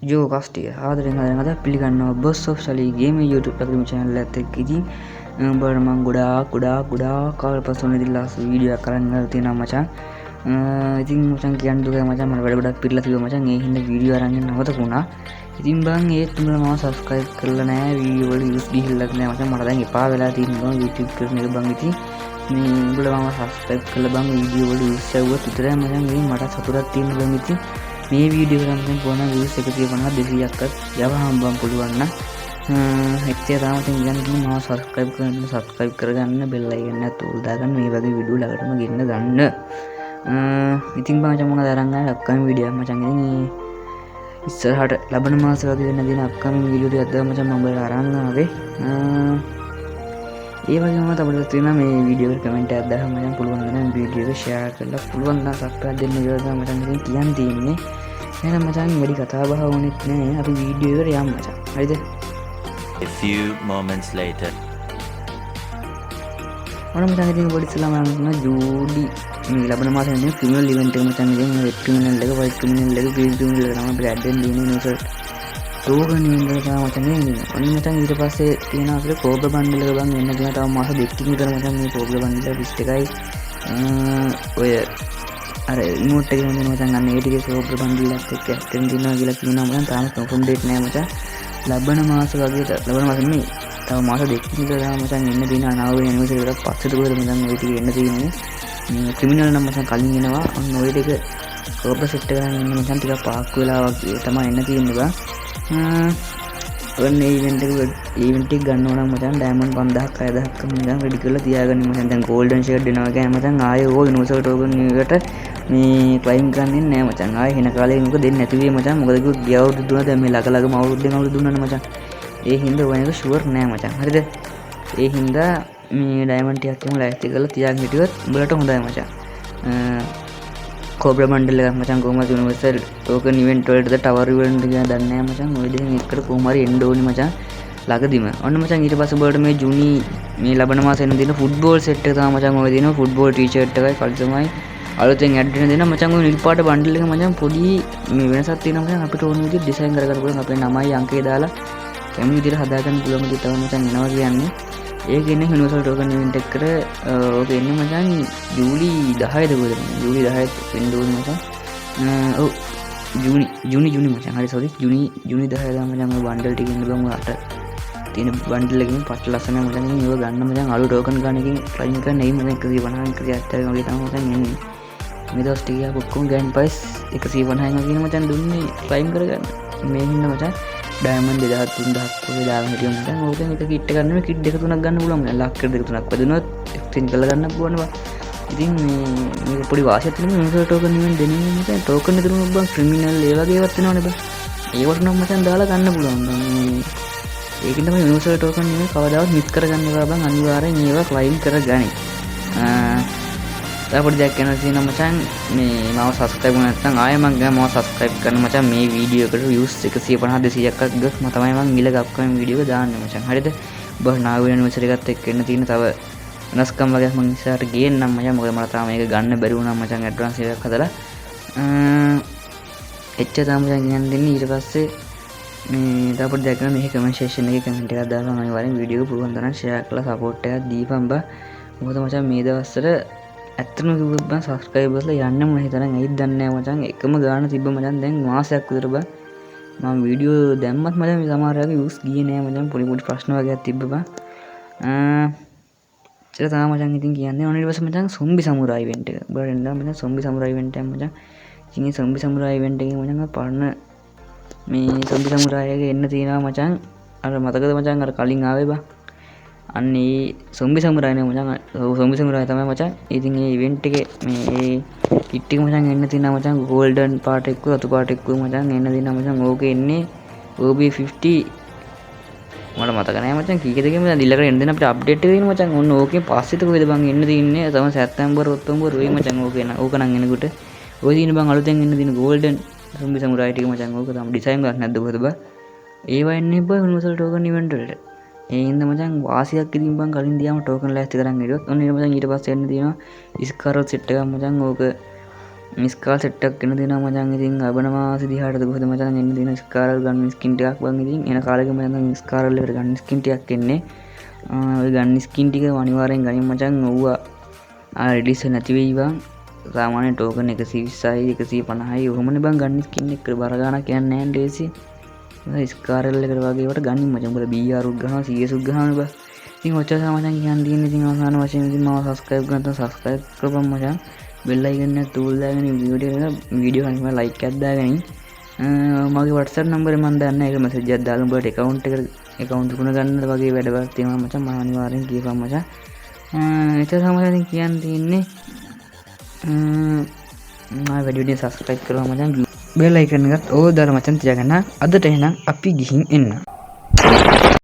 ජෝ කස්ටිය ආදරෙන් හදන අද පිළිගන්නවා බොස් ඔෆ් සලී ගේමින් YouTube ලකුණු channel එකත් එක්ක ඉතින් උඹට මම ගොඩාක් කාල පස්සේ ඔන්න ඉතින් ලාස්ට් වීඩියෝ එකක් කරන් ඉඳලා තියෙනවා මචං. ඉතින් මචං කියන්න දුක මචං මට වැඩ ගොඩක් පිරලා තිබ්බා මචං. ඒ හින්දා වීඩියෝ අරන් යන්න නවතුණා. ඉතින් බං ඒත් උඹලා මාව subscribe කරලා නැහැ, වීඩියෝ වල views ගිහිල්ලත් නැහැ මචං. මට දැන් එපා වෙලා තියෙනවා YouTube කරන එක බං. ඉතින් මේ උඹලා මාව subscribe කරලා බං වීඩියෝ වල views ඇව්වොත් විතරයි මචං මේ මට සතුටක් තියෙන බං. ඉතින් මේ වීඩියෝ කරන්න පුළුවන් views 150 200ක්වත් යවහම බම් පුළුවන් නම් එච්චර තාම ඉතින් මාව subscribe කරගන්න bell icon එක තෝල් දාගන්න මේ වගේ වීඩියෝ ළඟටම ගෙන්න ගන්න. ඉතින් මචං මොනවද අරන් ආවේ අප්කමින් වීඩියෝ එකක් මචං. ඉතින් ඉස්සරහට ලබන මාස වගේ වෙන දින අප්කමින් වීඩියෝ ටිකක් දාන්න මචං මම බලලා අරන් ආවේ. ඒ වගේම තමයි තියෙනවා මේ වීඩියෝ එකට කමෙන්ට් එකක් දාන්න මචං. පුළුවන් නම් වීඩියෝ එක share කරලා පුළුවන් නම් subscribe දෙන්න කියලා මචං ඉතින් කියන්න තියෙන්නේ. එහෙනම් මචං වැඩි කතා බහ වුණෙත් නෑ, අපි වීඩියෝ එකට යමු මචං. හරිද? A few moments later. මම මචං ඉතින් පොඩි ඉස්සෙල්ලාම අරන් ජූලි මේ ලබන මාසෙ ඉන්නේ ක්‍රිමිනල් ඉවෙන්ට් එක මචං. ඉතින් රෙඩ් ක්‍රිමිනල් එක, වයිට් ක්‍රිමිනල් එක, ග්‍රීන් ක්‍රිමිනල් එක තමයි අපිට ඇඩ් වෙන්න ඉන්නේ නේද? ටෝකන් ඉවෙන්ට් එක තමයි මචං එන්නේ. අනිත් මචං ඊට පස්සේ තියෙනවා අපිට කෝබ්‍රා බන්ඩල් එක බං එන්න තියෙනවා තව මාස දෙකකින් විතර මචං. මේ කෝබ්‍රා බන්ඩල් ලිස්ට් එකයි ඔය අර ඉමෝට් එක දෙනවා මචං. අන්න ඒ ටිකේ කෝබ්‍රා බන්ඩල් එකත් එක්ක ඇටෙන් දිනවා කියලා කියනවා මචං. තාම කන්ෆර්ම් ඩේට් නෑ මචං. ලබන මාස වගේ ලබන මාස නෙමෙයි තව මාස දෙකකින් විතර තමයි මචං එන්න තියෙන 9 වෙනි ඇනිවර්සරි එකට පස්සේ කොහෙද මචං ඔය ටික එන්න තියෙන්නේ. මේ ක්‍රිමිනල් නම් මචං කලින් එනවා. ඔන්න ඔය ටික කෝබ්‍රා සෙට් කරගෙන ඉන්න මචං ටිකක් පාක් වෙලා වගේ තමයි එන්න තියෙන්නේ බං. ඔන්න ඉවෙන්ට් එක ගන්න ඕන නම් මචං ඩයමන්ඩ් 5000ක් 6000ක් මචං රෙඩි කරලා තියාගන්න මචං. දැන් ගෝල්ඩන් ෂේඩ් දෙනවා කියන්නේ මචං ආයේ ඕ යුනිවර්සල් ටෝකන් එකට මේ ක්ලයිම් කරන්නේ නැහැ මචං. ආයේ වෙන කාලේ මොකද දෙන්නේ නැති වෙයි මචං. මොකද කිව්ව ගිය අවුරුදු දුන්නා, දැන් මේ ළඟම අවුරුද්දෙන් දුන්නානේ මචං. ඒ හින්දා ඔය එක ෂුවර් නෑ මචං. හරිද? ඒ හින්දා මේ ඩයමන්ඩ් ටිකක් එහෙම ලෑස්ති කරලා තියාගෙන හිටියොත් උඹලට හොඳයි මචං. කෝබ්‍රා බන්ඩල් එකක් මචං කොහොමද යුනිවර්සල් ටෝකන් ඉවෙන්ට් වලටද ටවර් ඉවෙන්ට් එක දන්නේ නැහැ මචං. ඔය දෙකෙන් එකකට කොහොම හරි එන්න ඕනි මචං ළඟදිම. ඔන්න මචං ඊට පස්සේ උඹලට මේ ජූනි මේ ලබන මාසෙ එන දින ෆුට්බෝල් සෙට් එක තමයි මචං ඔය දින ෆුට්බෝල් ටී-ෂර්ට් එකයි කල්සමයි අලුතෙන් ඇඩ් වෙන දෙන මචං. ඔය නිල් පාට බන්ඩල් එක මචං පොඩි මේ වෙනසක් තියෙනවා මචං. අපිට ඕන විදිහට ඩිසයින් කරගන්න පුළුවන්. අපේ නමයි අංකය දාලා කැමති විදිහට හදාගන්න පුළුවන් විදිහට තමයි මචං එනවා කියන්නේ. ඒක ඉන්නේ යුනිවර්සල් ටෝකන් ඉවෙන්ට් එකට. ඕක එන්නේ මචං ජූලි 10ද කොහෙද මචං? ජූලි 10 වෙන්න ඕනේ මචං. ඔව් ජූනි මචං. හරි සෝරි ජූනි 10 දා මචං ඔය බන්ඩල් ටික ඉන්න බං. අට තියෙන බන්ඩල් එකකින් පට ලස්සනයි මචං. මේව ගන්න මචං අලු ටෝකන් ගන්න එකකින් ක්ලයිම් කරන්න නෙයි මචං. 150 170 වගේ තමයි මචං එන්නේ. මේ දවස් ටික ඔක්කොම ගෑන් ප්‍රයිස් 150 කියන මචං දුන්නේ ක්ලයිම් කරගන්න. මේ හින්දා මචං ඩයමන්ඩ් 2000 3000 වගේ දාගෙන හිටියොත් මචං ඕකෙන් එක කිට් එක ගන්න කිට් දෙක තුනක් ගන්න පුළුවන් මචං. ලක්ෂ දෙක තුනක් වදුනොත් එක්ස්චේන්ජ් කරලා ගන්න පුළුවන් බං. ඉතින් මේක පොඩි වාසියක් තියෙනවා. යුනිවර්සල් ටෝකන් ඉවෙන්ට් දෙන්නේ මචං. ටෝකන් එක දුන්නොත් බං ක්‍රිමිනල් ඒ වගේ ඒවත් වෙනවනේ බං. ඒවට නම් මචං දාලා ගන්න පුළුවන් බං. ඒකෙන් තමයි යුනිවර්සල් ටෝකන් ඉවෙන්ට් කවදාවත් මිස් කරගන්න එපා බං. අනිවාර්යෙන් ඒවා ක්ලයිම් කරගනි. පොඩි දෙයක් කියන්න තියෙනවා මචං. මේ මාව subscribe කරලා නැත්නම් ආයෙ මම ගියා මාව subscribe කරන්න මචං. මේ වීඩියෝ එකට views 150 200ක් ගියොත් මම තමයි මම ඊළඟ අප්කමින් වීඩියෝ එක දාන්නේ මචං. හරිද? ඔබ නාව යුනිවර්සිටි එකත් එක්ක එන්න තියෙන තව වෙනස්කම් වගේ මම ඉස්සරහට ගේන්නම් මචං. මොකද මට තාම මේක ගන්න බැරි වුණා මචං. ඇඩ්වාන්ස් එකක් හදලා එච්චර තමයි මචං කියන්න දෙන්නේ. ඊට පස්සේ මේ තව පොඩි දෙයක් කරනවා. මේ කමෙන්ට් සෙක්ෂන් එකේ කමෙන්ට් එකක් දාලා අනිවාර්යෙන් වීඩියෝ එක පුළුවන් තරම් share කරලා support එකක් දීපන් බා. මොකද මචං මේ දවස්වල ඇත්තම කිව්වොත් බං සබ්ස්ක්‍රයිබර්ස්ලා යන්නේ මොන හිතරම් ඇයිද දන්නේ නැහැ මචං. එකම ගාන තිබ්බ මචං දැන් මාසයක් විතර බං. මම වීඩියෝ දැම්මත් මචං මේ සමහර අයගේ views ගියේ නෑ මචං. පොඩි ප්‍රශ්න වගේක් තිබ්බ බං. ඒක තමයි මචං ඉතින් කියන්නේ. ඔන්න ඊට පස්සේ මචං සොම්බි සමුරායි ඉවෙන්ට් එක. ඔයාලා එන්න මචං සොම්බි සමුරායි ඉවෙන්ට් එක මචං. ඉතින් මේ සොම්බි සමුරායි ඉවෙන්ට් එකේ මචං පරණ මේ සොම්බි සමුරායි එක එන්න තියෙනවා මචං. අර මතකද මචං අර කලින් ආවේ බං. අන්න ඒ සොම්බි සමුරායි නේ මචං. සොම්බි සමුරායි තමයි මචං. ඉතින් මේ ඉවෙන්ට් එකේ මේ කිට් එක මචං එන්න තියෙනවා මචං. ගෝල්ඩන් පාට එක්ක රතු පාට එක්ක මචං එන්න තියෙනවා මචං. ඕකේ එන්නේ OB50 මට මතක නෑ මචං. කීකද කියලා මම දිල්ලකට එන්න දෙන්න අපිට අප්ඩේට් එක දෙන්න මචං. ඔන්න ඕකේ පස්සෙත් කොහෙද බං එන්න තින්නේ. තමයි සැප්තැම්බර් ඔක්තෝබර් වෙයි මචං. ඕකේ නම් එනකොට ඔය දින බං අලුතෙන් එන්න දින ගෝල්ඩන් සොම්බි සමුරායි ටික මචං. ඕක තමයි ඩිසයින් එකක් නැද්ද කොහෙද බං. ඒවා එන්නේ බං යුනිවර්සල් ටෝකන් ඉවෙන්ට් වලට. ඒ හින්දා මචං වාසියක් ඉදින් බං කලින් දියාම ටෝකන් ලෑස්ති කරන් හිටියොත් ඔන්න ඊට පස්සේ එන්න තියෙනවා ස්කාරොත් සෙට් එකක් මචං. ඕක මිස්කාල් සෙට් එකක් ගෙන දෙනවා මචං. ඉතින් අබන මාසෙ දිහාටද කොහොමද මචං එන්න දෙන ස්කාරල් ගන්න ස්කින් ටිකක් බං. ඉතින් එන කාලෙක මචං ස්කාරල් එකට ගන්න ස්කින් ටිකක් එන්නේ. ඔය ගන්න ස්කින් ටික අනිවාර්යෙන් ගනින් මචං. ඔව්වා රෙඩිස් නැති වෙයි බං. සාමාන්‍ය ටෝකන් 120යි 150යි ඔහොමනේ බං ගන්න ස්කින් එක බර ගානක් යන්නේ නැහැ ඩේසි. ස්කාරල් එකට වගේ වට ගනින් මචං. උඹලා BR උත් ගහනවා CS උත් ගහනවා බං. ඉතින් ඔච්චර මචං කියන්න තියෙන්නේ. ඉතින් අවසාන වශයෙන් ඉතින් මාව සබ්ස්ක්‍රයිබ් කරන්න සබ්ස්ක්‍රයිබ් කරපන් මචං. බෙල් අයිකන් එක තූල් දාගෙන වීඩියෝ අනිවාර්යෙන් ලයික් එකක් දාගෙන මගේ WhatsApp නම්බරේ මම දන්නේ ඒක මැසේජ් එකක් දාලා උඹට account ගුණ ගන්න වගේ වැඩක් තියෙනවා මචං. මම අනිවාර්යෙන් කියපන් මචං. එතන තමයි කියන්න තියෙන්නේ. මම වීඩියෝ එක සබ්ස්ක්‍රයිබ් කරලා මචං බෙල් අයිකන් එකත් ඕක දාලා මචං තියාගන්න. අදට එහෙනම් අපි ගිහින් එන්න.